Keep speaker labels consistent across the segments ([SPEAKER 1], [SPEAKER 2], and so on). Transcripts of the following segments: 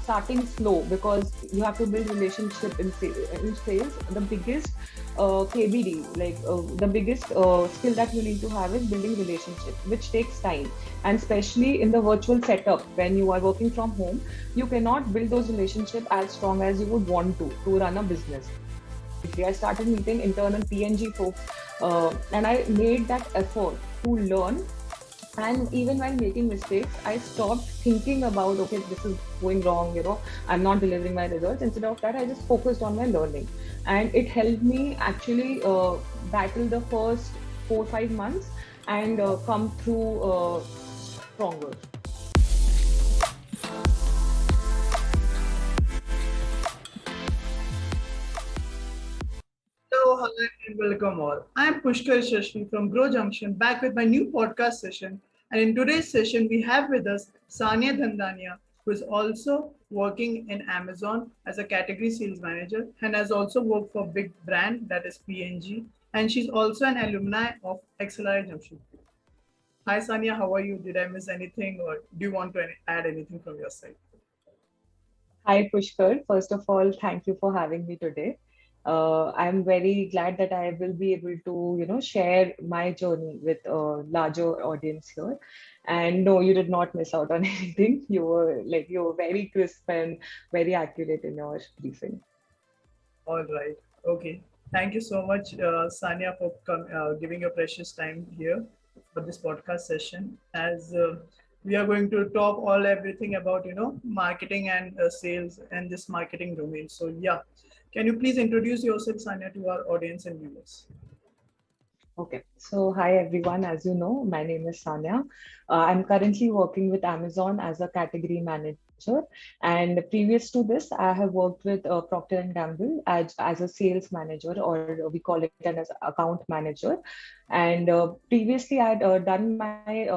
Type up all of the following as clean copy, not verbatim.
[SPEAKER 1] starting slow because you have to build relationship in sales. The biggest KBD, the biggest skill that you need to have is building relationship, which takes time. And especially in the virtual setup, when you are working from home, you cannot build those relationships as strong as you would want to run a business. I started meeting internal PNG folks, and I made that effort to learn. And even while making mistakes, I stopped thinking about, okay, this is going wrong, I'm not delivering my results. Instead of that, I just focused on my learning. And it helped me actually battle the first 4 5 months and come through stronger.
[SPEAKER 2] Hello, hi, and welcome all. I'm Pushkar Shashri from Growjunction, back with my new podcast session. And in today's session, we have with us Sanya Dhandhania, who is also working in Amazon as a category sales manager and has also worked for big brand that is PNG. And she's also an alumni of XLRI Jamshedpur. Hi, Sanya, how are you? Did I miss anything, or do you want to add anything from your side?
[SPEAKER 1] Hi, Pushkar. First of all, thank you for having me today. I'm very glad that I will be able to, share my journey with a larger audience here. And no, you did not miss out on anything. You were very crisp and very accurate in your briefing.
[SPEAKER 2] All right. Okay. Thank you so much, Sanya, for giving your precious time here for this podcast session. As we are going to talk all everything about marketing and sales and this marketing domain. So yeah, can you please introduce yourself, Sanya, to our audience and viewers?
[SPEAKER 1] Okay, so hi everyone. As you know, my name is Sanya. I'm currently working with Amazon as a category manager. And previous to this, I have worked with Procter and Gamble as a sales manager, or we call it as account manager. And previously, I had done my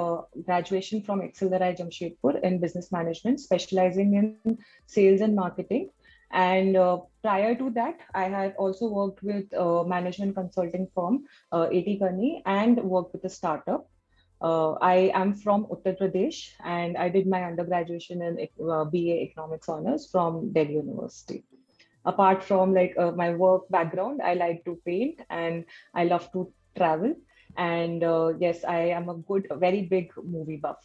[SPEAKER 1] graduation from XLRI Jamshedpur in business management, specializing in sales and marketing. And prior to that, I have also worked with a management consulting firm, AT Kearney, and worked with a startup. I am from Uttar Pradesh, and I did my undergraduation in BA Economics Honors from Delhi University. Apart from my work background, I like to paint and I love to travel. And yes, I am a very big movie buff.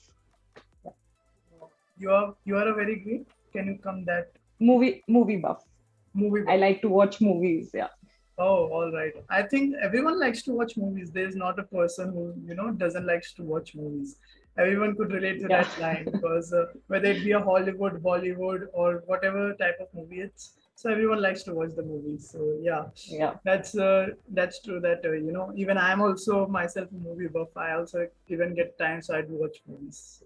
[SPEAKER 1] Yeah.
[SPEAKER 2] You are a very great. Can you come that
[SPEAKER 1] Movie buff.
[SPEAKER 2] movie?
[SPEAKER 1] I like to watch movies. Yeah.
[SPEAKER 2] Oh, all right. I think everyone likes to watch movies. There is not a person who, doesn't likes to watch movies. Everyone could relate to
[SPEAKER 1] Yeah.
[SPEAKER 2] that line because whether it be a Hollywood, Bollywood, or whatever type of movie it's, so everyone likes to watch the movies. So yeah,
[SPEAKER 1] Yeah.
[SPEAKER 2] that's true. That even I'm also myself a movie buff. I also even get time, so I do watch movies.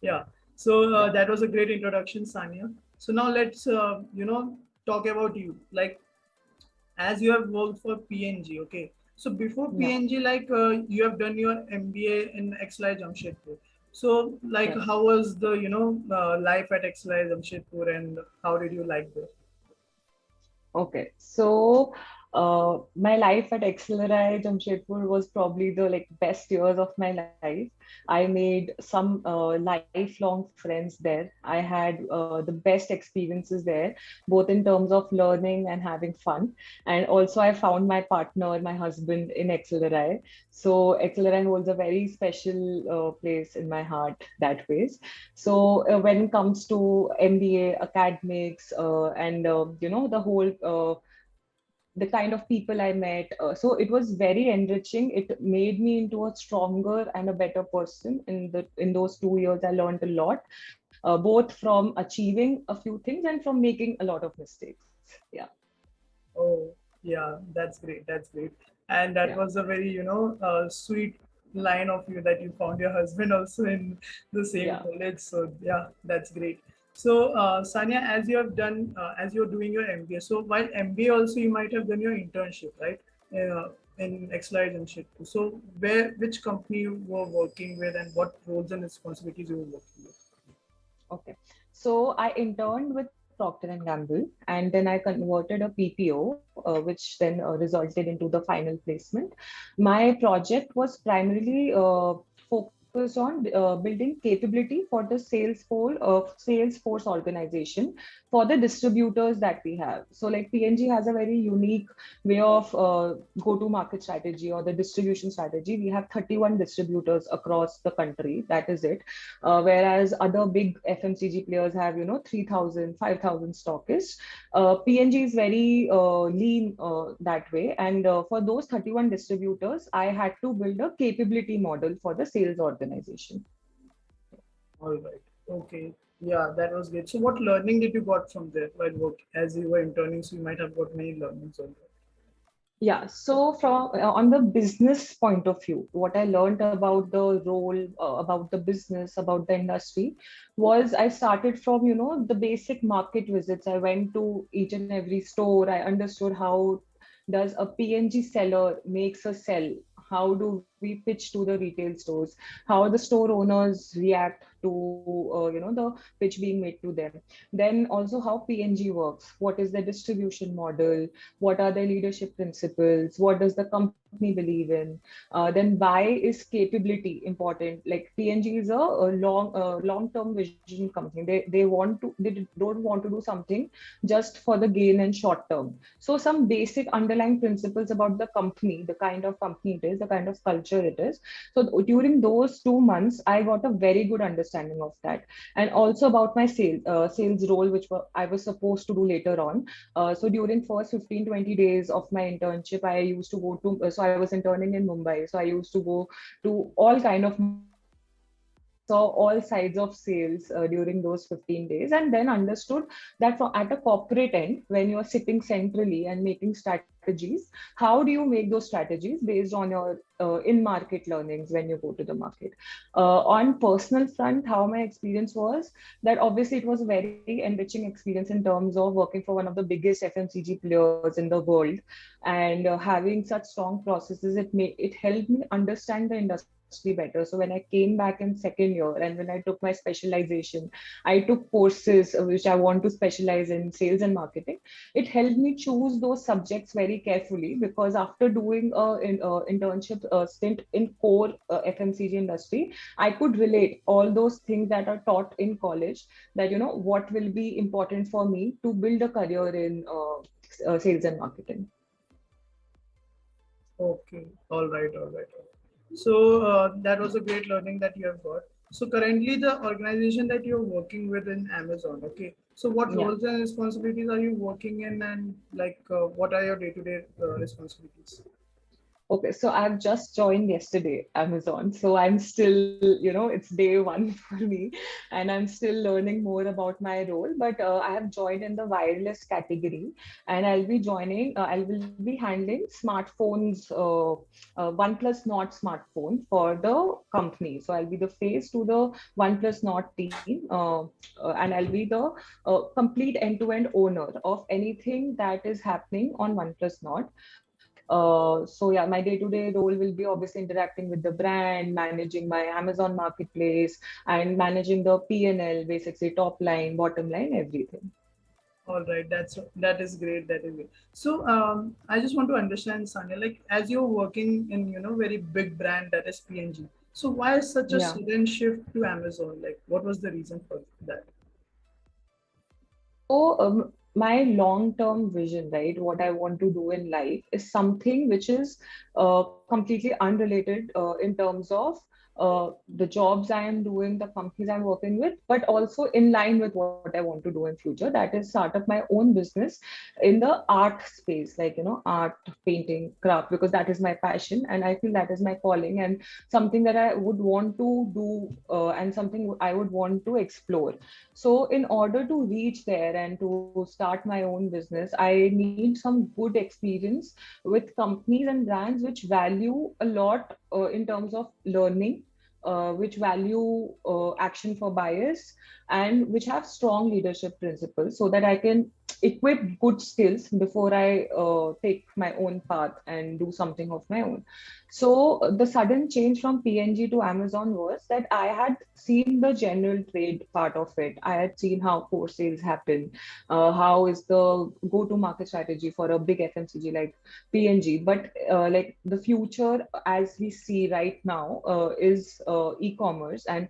[SPEAKER 2] Yeah. So
[SPEAKER 1] Yeah.
[SPEAKER 2] that was a great introduction, Sanya. So now let's talk about you. Like as you have worked for PNG, okay. So before
[SPEAKER 1] Yeah.
[SPEAKER 2] PNG, you have done your MBA in XLI Jamshedpur. So like,
[SPEAKER 1] Correct.
[SPEAKER 2] how was the life at XLI Jamshedpur, and how did you like there?
[SPEAKER 1] Okay, so my life at XLRI Jamshedpur was probably the best years of my life. I made some lifelong friends there. I had the best experiences there, both in terms of learning and having fun. And also, I found my partner, my husband, in XLRI. So XLRI holds a very special place in my heart that ways. So when it comes to MBA, academics, and the whole the kind of people I met, so it was very enriching. It made me into a stronger and a better person. In those 2 years, I learned a lot, both from achieving a few things and from making a lot of mistakes. Yeah,
[SPEAKER 2] Oh, yeah, that's great. That's great. And that
[SPEAKER 1] yeah,
[SPEAKER 2] was a very, sweet line of you that you found your husband also in the same
[SPEAKER 1] yeah.
[SPEAKER 2] college. So yeah, that's great. So Sanya, as you have done, as you're doing your MBA, so while MBA also you might have done your internship, right? In XLI and shit. So which company you were working with, and what roles and responsibilities you were working with?
[SPEAKER 1] Okay. So I interned with Procter and Gamble, and then I converted a PPO, which then resulted into the final placement. My project was primarily focused on building capability for the sales force organization for the distributors that we have. So like PNG has a very unique way of go-to-market strategy or the distribution strategy. We have 31 distributors across the country. That is it. Whereas other big FMCG players have, 3,000, 5,000 stockists. PNG is very lean that way. And for those 31 distributors, I had to build a capability model for the sales organization.
[SPEAKER 2] All right. Okay. Yeah, that was good. So what learning did you got from there while work as you were interning? So you might have got many learnings on that.
[SPEAKER 1] Yeah, so from on the business point of view, what I learned about the role, about the business, about the industry, was I started from, the basic market visits. I went to each and every store. I understood how does a PNG seller makes a sell. How do we pitch to the retail stores? How the store owners react to, the pitch being made to them. Then also how PNG works. What is the distribution model? What are the leadership principles? What does the company believe in? Then why is capability important? Like PNG is a long-term vision company. They don't want to do something just for the gain and short term. So some basic underlying principles about the company, the kind of company it is, the kind of culture it is. So during those 2 months, I got a very good understanding of that, and also about my sales role, which I was supposed to do later on. So during first 15, 20 days of my internship, I used to go to, so I was interning in Mumbai. So I used to go to all kind of saw all sides of sales during those 15 days, and then understood that at a corporate end, when you're sitting centrally and making strategies, how do you make those strategies based on your in-market learnings when you go to the market. On personal front, how my experience was that obviously it was a very enriching experience in terms of working for one of the biggest FMCG players in the world, and having such strong processes, it helped me understand the industry better. So when I came back in second year and when I took my specialization, I took courses which I want to specialize in sales and marketing. It helped me choose those subjects very carefully, because after doing an internship stint in core FMCG industry, I could relate all those things that are taught in college, that what will be important for me to build a career in sales and marketing.
[SPEAKER 2] Okay. All right. All right. So that was a great learning that you have got. So currently the organization that you're working with in Amazon, okay. So what
[SPEAKER 1] Yeah.
[SPEAKER 2] roles and responsibilities are you working in, and like what are your day-to-day responsibilities?
[SPEAKER 1] Okay, so I've just joined yesterday Amazon. So I'm still, it's day one for me, and I'm still learning more about my role. But I have joined in the wireless category, and I will be handling smartphones, OnePlus Nord smartphone for the company. So I'll be the face to the OnePlus Nord team, and I'll be the complete end-to-end owner of anything that is happening on OnePlus Nord. So yeah, my day-to-day role will be obviously interacting with the brand, managing my Amazon marketplace, and managing the P&L, basically top line, bottom line, everything.
[SPEAKER 2] All right, that is great. That is great. So I just want to understand, Sanya, like as you're working in very big brand that is PNG. So why such a
[SPEAKER 1] Yeah.
[SPEAKER 2] sudden shift to Amazon? Like what was the reason for that?
[SPEAKER 1] So, my long-term vision, right, what I want to do in life is something which is completely unrelated in terms of the jobs I am doing, the companies I'm working with, but also in line with what I want to do in future. That is start up my own business in the art space, like, art, painting, craft, because that is my passion. And I feel that is my calling and something that I would want to do and something I would want to explore. So in order to reach there and to start my own business, I need some good experience with companies and brands which value a lot in terms of learning, which value action for bias, and which have strong leadership principles, so that I can equip good skills before I take my own path and do something of my own. So the sudden change from PNG to Amazon was that I had seen the general trade part of it. I had seen how core sales happen, how is the go-to market strategy for a big FMCG like PNG. But like the future, as we see right now, is e-commerce, and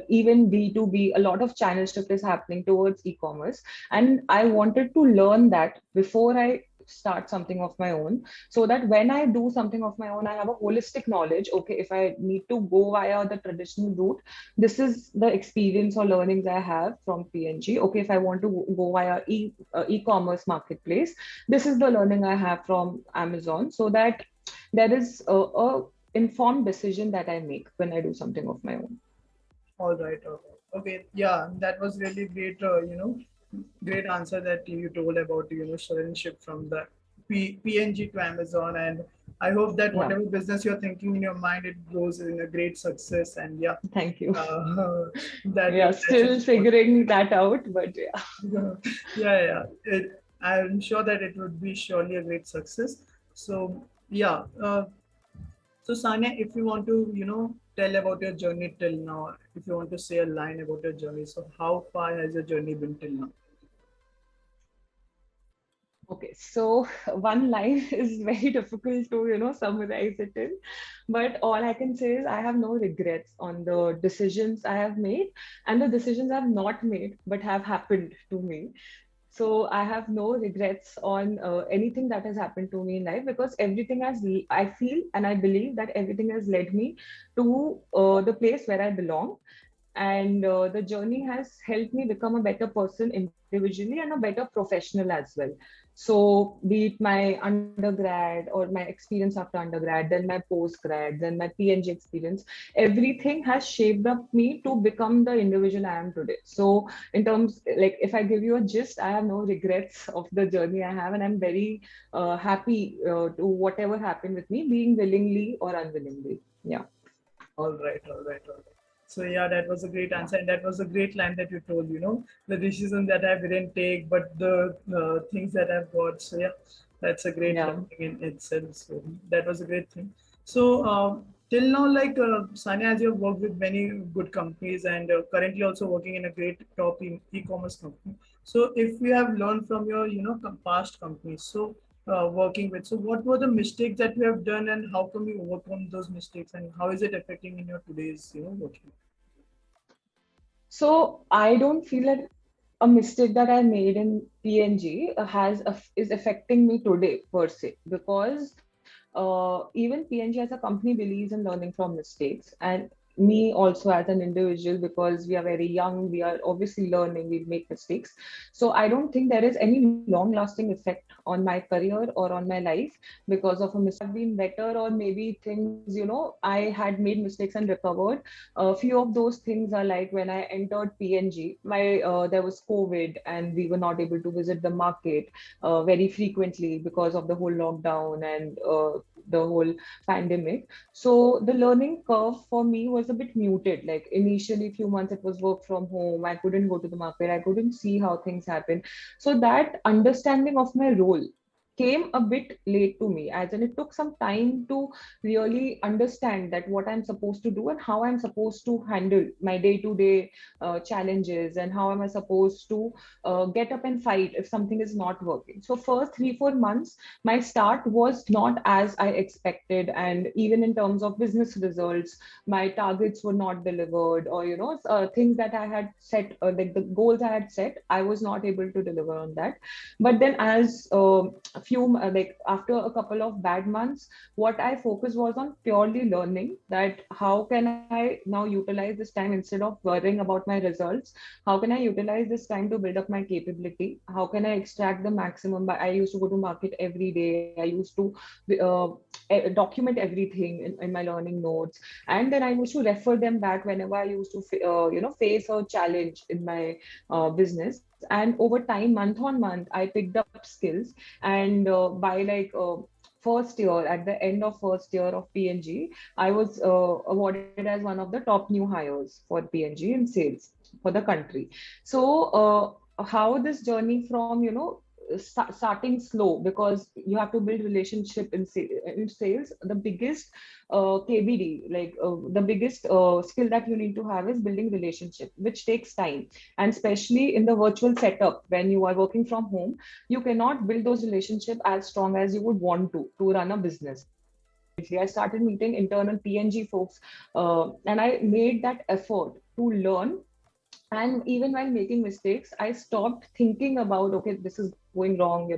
[SPEAKER 1] even B2B. A lot of channel shift is happening towards e-commerce, and I wanted to learn that before I start something of my own, so that when I do something of my own, I have a holistic knowledge. Okay, if I need to go via the traditional route, this is the experience or learnings I have from PNG. Okay, if I want to go via e-commerce marketplace, this is the learning I have from Amazon, so that there is a informed decision that I make when I do something of my own.
[SPEAKER 2] All right. Okay. Yeah, that was really great. Great answer that you told about sudden shift from the PNG to Amazon, and I hope that
[SPEAKER 1] Yeah,
[SPEAKER 2] whatever business you're thinking in your mind, it grows in a great success. And yeah,
[SPEAKER 1] thank you.
[SPEAKER 2] that
[SPEAKER 1] Yeah,
[SPEAKER 2] that should
[SPEAKER 1] still figuring that out, but yeah.
[SPEAKER 2] yeah. I'm sure that it would be surely a great success. So yeah. So Sanya, if you want to, tell about your journey till now, if you want to say a line about your journey, so how far has your journey been till now?
[SPEAKER 1] Okay, so one line is very difficult to, summarize it in. But all I can say is I have no regrets on the decisions I have made and the decisions I've not made, but have happened to me. So I have no regrets on anything that has happened to me in life, because everything I feel and I believe that everything has led me to the place where I belong. And the journey has helped me become a better person individually and a better professional as well. So be it my undergrad or my experience after undergrad, then my postgrad, then my PNG experience, everything has shaped up me to become the individual I am today. So in terms, like, if I give you a gist, I have no regrets of the journey I have, and I'm very happy to whatever happened with me, being willingly or unwillingly. Yeah.
[SPEAKER 2] All right. So yeah, that was a great
[SPEAKER 1] Yeah.
[SPEAKER 2] answer, and that was a great line that you told. The decision that I didn't take, but the things that I've got. So yeah, that's a great
[SPEAKER 1] Yeah.
[SPEAKER 2] learning in itself. So that was a great thing. So till now, like Sanya, as you have worked with many good companies and currently also working in a great top e-commerce company. So if we have learned from your past companies, so working with. So what were the mistakes that you have done and how can we overcome those mistakes and how is it affecting in your today's, working?
[SPEAKER 1] So I don't feel that a mistake that I made in PNG is affecting me today per se, because even PNG as a company believes in learning from mistakes, and me also as an individual, because we are very young, we are obviously learning, we make mistakes. So I don't think there is any long lasting effect on my career or on my life because of a mistake. Been better, or maybe things, I had made mistakes and recovered. A few of those things are like when I entered PNG, there was COVID and we were not able to visit the market very frequently because of the whole lockdown and the whole pandemic. So the learning curve for me was a bit muted. Like initially, few months it was work from home. I couldn't go to the market. I couldn't see how things happen. So that understanding of my role came a bit late to me, as in it took some time to really understand that what I'm supposed to do and how I'm supposed to handle my day-to-day challenges, and how am I supposed to get up and fight if something is not working. So first 3 4 months my start was not as I expected, and even in terms of business results, my targets were not delivered, or things that I had set, like the goals I had set, I was not able to deliver on that. But then as a few like after a couple of bad months, what I focused was on purely learning that how can I now utilize this time instead of worrying about my results. How can I utilize this time to build up my capability? How can I extract the maximum? I used to go to market every day. I used to uh, document everything in my learning notes, and then I used to refer them back whenever I used to face a challenge in my business. And over time, month on month, I picked up skills, and by first year, at the end of first year of PNG, I was awarded as one of the top new hires for PNG in sales for the country. So how this journey from starting slow, because you have to build relationship in sales. The biggest KBD, like the biggest skill that you need to have is building relationship, which takes time. And especially in the virtual setup, when you are working from home, you cannot build those relationships as strong as you would want to run a business. I started meeting internal PNG folks, and I made that effort to learn. And even while making mistakes, I stopped thinking about, okay, this is going wrong,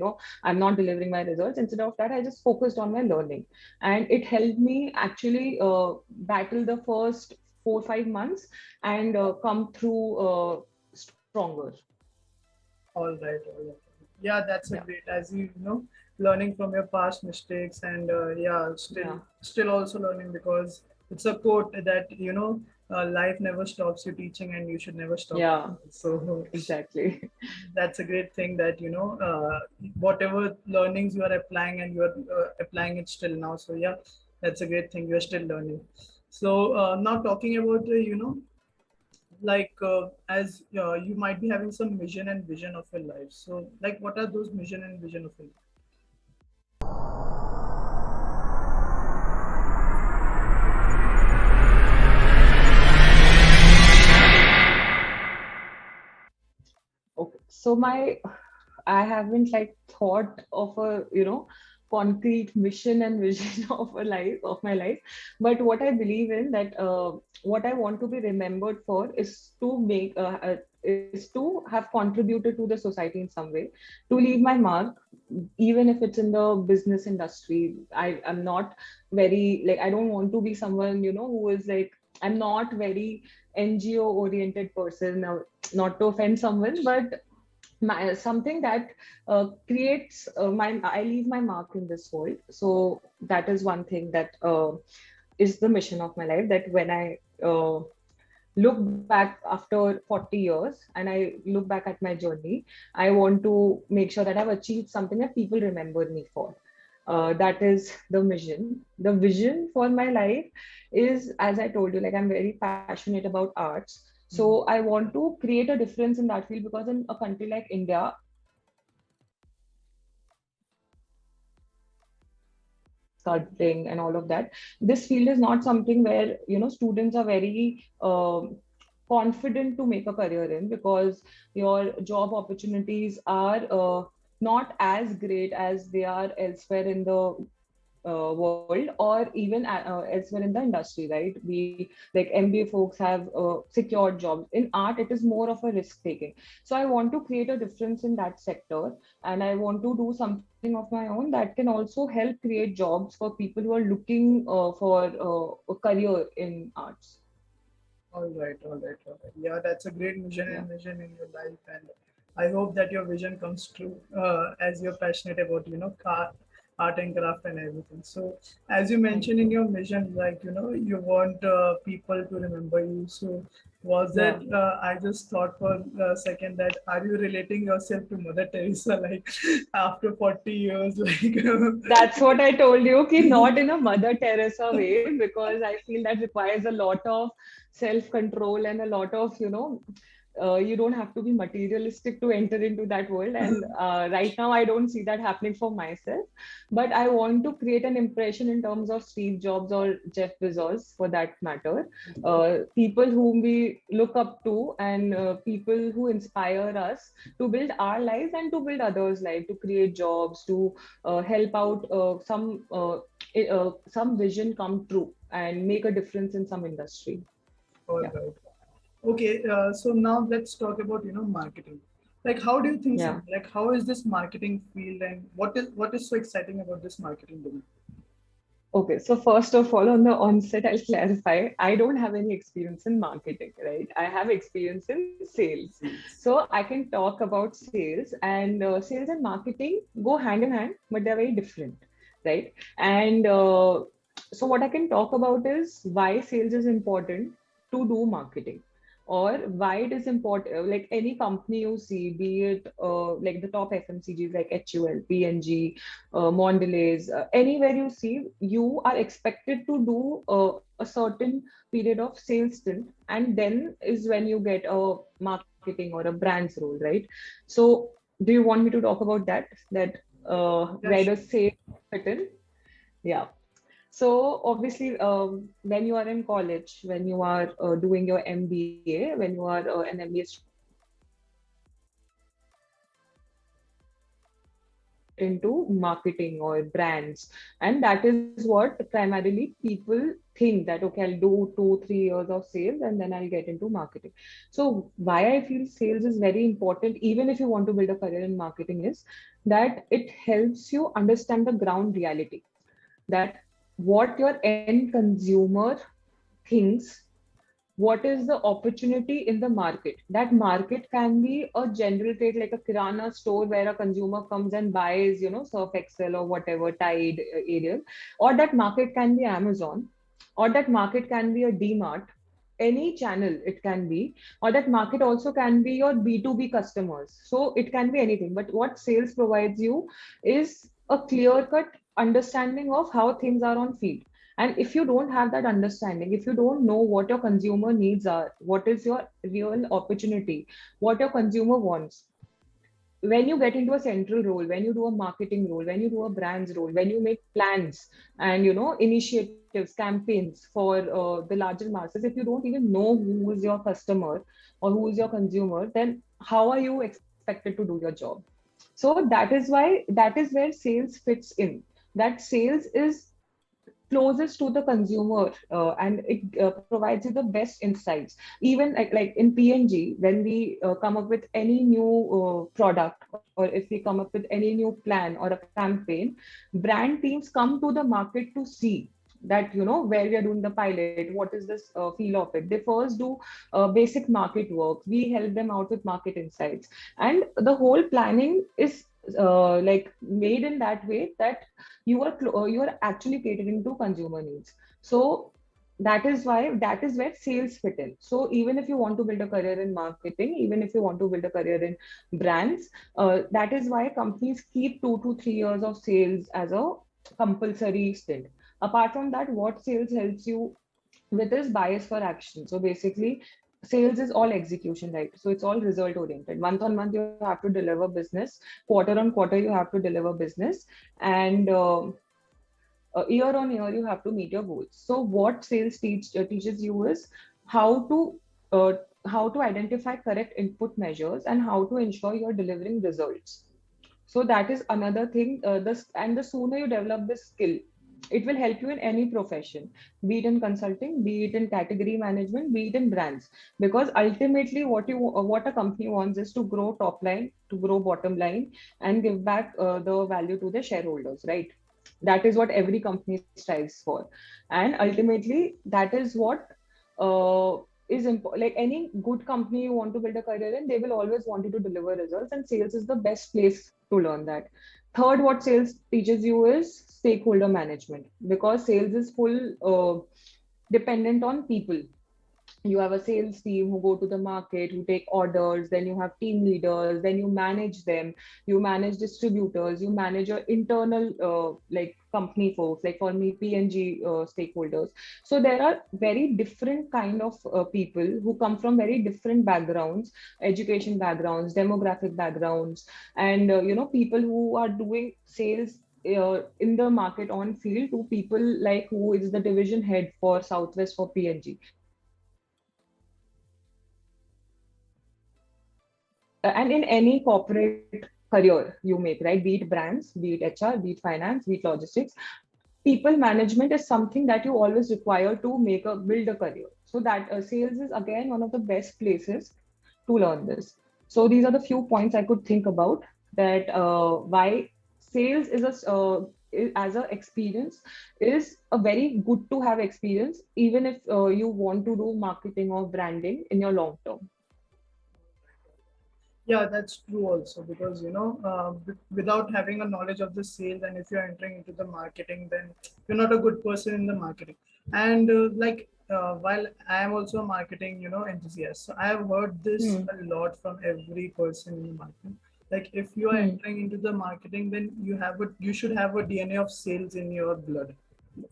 [SPEAKER 1] I'm not delivering my results. Instead of that, I just focused on my learning. And it helped me actually battle the first 4 5 months and come through stronger.
[SPEAKER 2] All right, all right. Yeah, that's a
[SPEAKER 1] Yeah.
[SPEAKER 2] great, as learning from your past mistakes, and yeah,
[SPEAKER 1] Yeah.
[SPEAKER 2] still also learning, because it's a quote that life never stops you teaching, and you should never stop.
[SPEAKER 1] Yeah,
[SPEAKER 2] So
[SPEAKER 1] exactly.
[SPEAKER 2] that's a great thing that whatever learnings you are applying, and you are applying it still now. So yeah, that's a great thing. You are still learning. So now talking about like as you might be having some mission and vision of your life. So like, what are those mission and vision of your life?
[SPEAKER 1] Okay. So I haven't like thought of a, concrete mission and vision of my life. But what I believe in, that what I want to be remembered for is to is to have contributed to the society in some way, to leave my mark, even if it's in the business industry. I'm not very, like, I don't want to be someone, who is like, I'm not very NGO oriented person. Now, not to offend someone, but something that creates I leave my mark in this world. So that is one thing that is the mission of my life. That when I look back after 40 years and I look back at my journey, I want to make sure that I've achieved something that people remember me for. That is the mission. The vision for my life is, as I told you, like, I'm very passionate about arts. So I want to create a difference in that field, because in a country like India, sculpting and all of that, this field is not something where, students are very confident to make a career in, because your job opportunities are not as great as they are elsewhere in the world, or even elsewhere in the industry, right? We, like, MBA folks have secured jobs. In art, it is more of a risk taking. So I want to create a difference in that sector, and I want to do something of my own that can also help create jobs for people who are looking for a career in arts.
[SPEAKER 2] All right, all right, all right. Yeah, that's a great mission
[SPEAKER 1] Yeah.
[SPEAKER 2] and vision in your life, and I hope that your vision comes true, as you're passionate about art and craft and everything. So, as you
[SPEAKER 1] Thank
[SPEAKER 2] mentioned in
[SPEAKER 1] you.
[SPEAKER 2] your mission, like you want people to remember you. So, was that
[SPEAKER 1] Yeah.
[SPEAKER 2] I just thought for a second that, are you relating yourself to Mother Teresa, like after 40 years, like?
[SPEAKER 1] That's what I told you, ki not in a Mother Teresa way, because I feel that requires a lot of self-control and a lot of, you don't have to be materialistic to enter into that world. And right now, I don't see that happening for myself. But I want to create an impression in terms of Steve Jobs or Jeff Bezos, for that matter. People whom we look up to, and people who inspire us to build our lives and to build others' lives, to create jobs, to help out some vision come true and make a difference in some industry.
[SPEAKER 2] All
[SPEAKER 1] Yeah.
[SPEAKER 2] right. Okay, so now let's talk about marketing. Like, how do you think,
[SPEAKER 1] Yeah.
[SPEAKER 2] like, how is this marketing field, and what is so exciting about this marketing domain?
[SPEAKER 1] Okay, so first of all, on the onset, I'll clarify, I don't have any experience in marketing, right? I have experience in sales. So I can talk about sales, and sales and marketing go hand in hand, but they're very different, right? And so what I can talk about is why sales is important to do marketing, or why it is important. Like any company you see, be it like the top FMCGs like HUL, PNG, Mondelez, anywhere you see, you are expected to do a certain period of sales stint, and then is when you get a marketing or a brand's role, right? So Do you want me to talk about that?
[SPEAKER 2] Yeah,
[SPEAKER 1] Where
[SPEAKER 2] sure.
[SPEAKER 1] does sales fit in? Yeah. So obviously, when you are in college, when you are doing your MBA, when you are an MBA student, get into marketing or brands, and that is what primarily people think that okay, I'll do 2 3 years of sales and then I'll get into marketing. So why I feel sales is very important, even if you want to build a career in marketing, is that it helps you understand the ground reality, that what your end consumer thinks, what is the opportunity in the market. That market can be a general trade like a kirana store where a consumer comes and buys, Surf Excel or whatever, Tide, Ariel, or that market can be Amazon, or that market can be a DMart, any channel it can be, or that market also can be your B2B customers. So it can be anything. But what sales provides you is a clear cut understanding of how things are on field. And if you don't have that understanding, if you don't know what your consumer needs are, what is your real opportunity, what your consumer wants, when you get into a central role, when you do a marketing role, when you do a brands role, when you make plans and initiatives, campaigns for the larger masses, if you don't even know who is your customer or who is your consumer, then how are you expected to do your job? So that is where sales fits in. That sales is closest to the consumer, and it provides you the best insights. Even like in PNG, when we come up with any new product, or if we come up with any new plan or a campaign, brand teams come to the market to see that where we are doing the pilot, what is this feel of it. They first do basic market work, we help them out with market insights, and the whole planning is like made in that way that you are actually catering to consumer needs. So that is where sales fit in. So even if you want to build a career in marketing, even if you want to build a career in brands, that is why companies keep 2 to 3 years of sales as a compulsory stint. Apart from that, what sales helps you with is bias for action. So basically, sales is all execution, right? So it's all result oriented. Month on month, you have to deliver business. Quarter on quarter, you have to deliver business, and year on year, you have to meet your goals. So what sales teaches you is how to uh, how to identify correct input measures and how to ensure you're delivering results. So that is another thing. The sooner you develop this skill, it will help you in any profession, be it in consulting, be it in category management, be it in brands. Because ultimately, what a company wants is to grow top line, to grow bottom line, and give back the value to the shareholders, right? That is what every company strives for, and ultimately, that is what like any good company you want to build a career in, they will always want you to deliver results, and sales is the best place to learn that. Third, what sales teaches you is stakeholder management, because sales is full dependent on people. You have a sales team who go to the market, who take orders, then you have team leaders, then you manage them, you manage distributors, you manage your internal like company folks, like for me PNG stakeholders. So there are very different kind of people who come from very different backgrounds, education backgrounds, demographic backgrounds, and people who are doing sales in the market on field, to people like who is the division head for Southwest for PNG. And in any corporate career you make, right? Be it brands, be it HR, be it finance, be it logistics, people management is something that you always require to build a career. So that sales is again one of the best places to learn this. So these are the few points I could think about, that why sales is as a experience is a very good to have experience, even if you want to do marketing or branding in your long term.
[SPEAKER 2] Yeah, that's true also, because without having a knowledge of the sales, and if you're entering into the marketing, then you're not a good person in the marketing. And while I am also a marketing enthusiast, so I have heard this
[SPEAKER 1] Hmm.
[SPEAKER 2] a lot from every person in the marketing. Like if you are
[SPEAKER 1] Hmm.
[SPEAKER 2] entering into the marketing, then you should have a DNA of sales in your blood.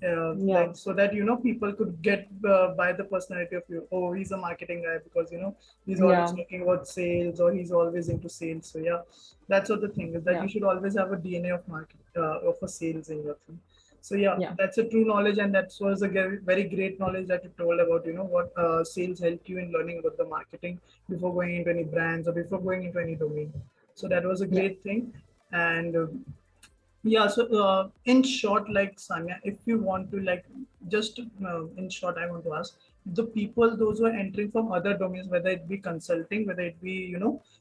[SPEAKER 1] Yeah.
[SPEAKER 2] like so that people could get by the personality of you. Oh, he's a marketing guy because he's always
[SPEAKER 1] Yeah.
[SPEAKER 2] talking about sales, or he's always into sales. So yeah, that's what the thing is, that you
[SPEAKER 1] Yeah.
[SPEAKER 2] should always have a DNA of market of a sales in your thing. So yeah,
[SPEAKER 1] Yeah.
[SPEAKER 2] that's a true knowledge, and that was a very great knowledge that you told about what sales helped you in learning about the marketing before going into any brands or before going into any domain. So that was a
[SPEAKER 1] Yeah.
[SPEAKER 2] great thing. And yeah, so in short, like Sanya, if you want to like just in short, I want to ask the people, those who are entering from other domains, whether it be consulting, whether it be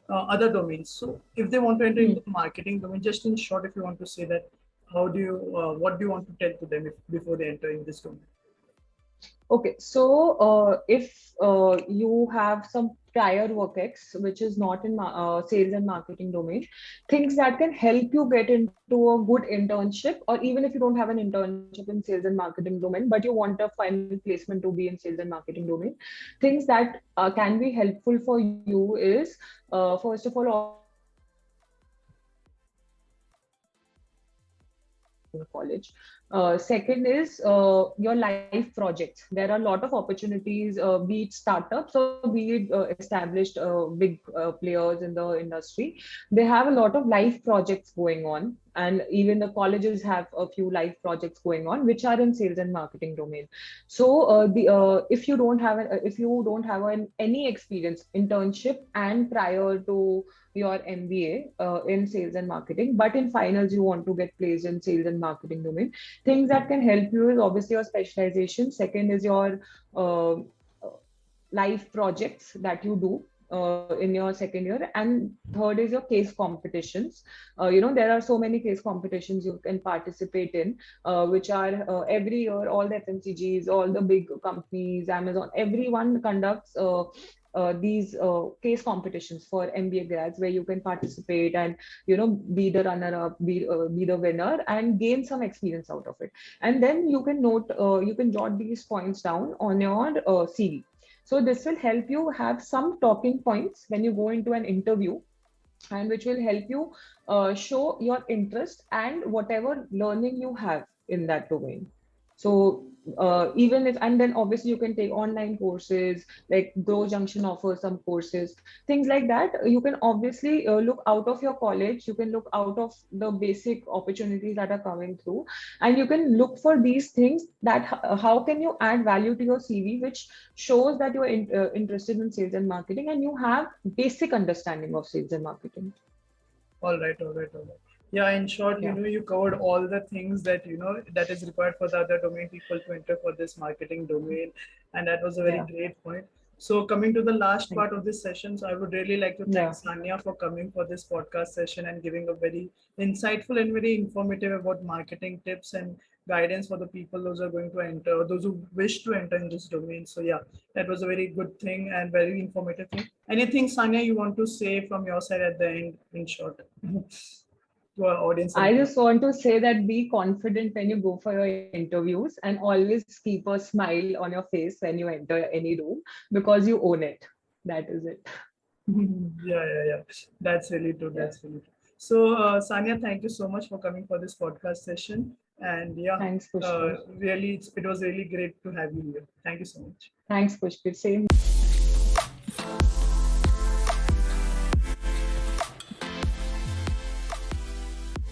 [SPEAKER 2] other domains. So if they want to enter
[SPEAKER 1] Hmm.
[SPEAKER 2] into the marketing domain, just in short, if you want to say that, how do you what do you want to tell to them before they enter in this domain?
[SPEAKER 1] Okay, so if you have some prior work ex, which is not in sales and marketing domain, things that can help you get into a good internship, or even if you don't have an internship in sales and marketing domain, but you want a final placement to be in sales and marketing domain, things that can be helpful for you is, first of all, obviously your college. Second is your life projects. There are a lot of opportunities, be it startups or be it established big players in the industry. They have a lot of life projects going on, and even the colleges have a few life projects going on, which are in sales and marketing domain. So the if you don't have any experience, internship, and prior to your MBA in sales and marketing, but in finals you want to get placed in sales and marketing domain. Things that can help you is obviously your specialization. Second is your uh, life projects that you do in your second year, and third is your case competitions. There are so many case competitions you can participate in, which are every year, all the FMCGs, all the big companies, Amazon, everyone conducts these case competitions for MBA grads, where you can participate and be the runner up, be the winner, and gain some experience out of it. And then you can jot these points down on your CV. So this will help you have some talking points when you go into an interview, and which will help you show your interest and whatever learning you have in that domain. So even if, and then obviously you can take online courses, like Growjunction offers some courses, things like that. You can obviously look out of your college, you can look out of the basic opportunities that are coming through, and you can look for these things that how can you add value to your CV, which shows that you're interested in sales and marketing and you have basic understanding of sales and marketing.
[SPEAKER 2] All right, all right, all right. Yeah, in short,
[SPEAKER 1] Yeah.
[SPEAKER 2] you covered all the things that that is required for the other domain people to enter for this marketing domain, and that was a very
[SPEAKER 1] Yeah.
[SPEAKER 2] great point. So coming to the last
[SPEAKER 1] Thank
[SPEAKER 2] part of this session, so I would really like to
[SPEAKER 1] you.
[SPEAKER 2] thank
[SPEAKER 1] Yeah.
[SPEAKER 2] Sanya for coming for this podcast session and giving a very insightful and very informative about marketing tips and guidance for the people those are going to enter, or those who wish to enter in this domain. So yeah, that was a very good thing and very informative thing. Anything, Sanya, you want to say from your side at the end, in short, to our audience and
[SPEAKER 1] I
[SPEAKER 2] viewers?
[SPEAKER 1] just want to say that be confident when you go for your interviews, and always keep a smile on your face when you enter any room, because you own it. That is it.
[SPEAKER 2] Yeah, yeah, yeah. That's really true.
[SPEAKER 1] Yeah.
[SPEAKER 2] That's really true. So, Sanya, thank you so much for coming for this podcast session. And yeah,
[SPEAKER 1] Thanks, Pushkar.
[SPEAKER 2] really, it was really great to have you here. Thank you so much.
[SPEAKER 1] Thanks, Pushkar. Same.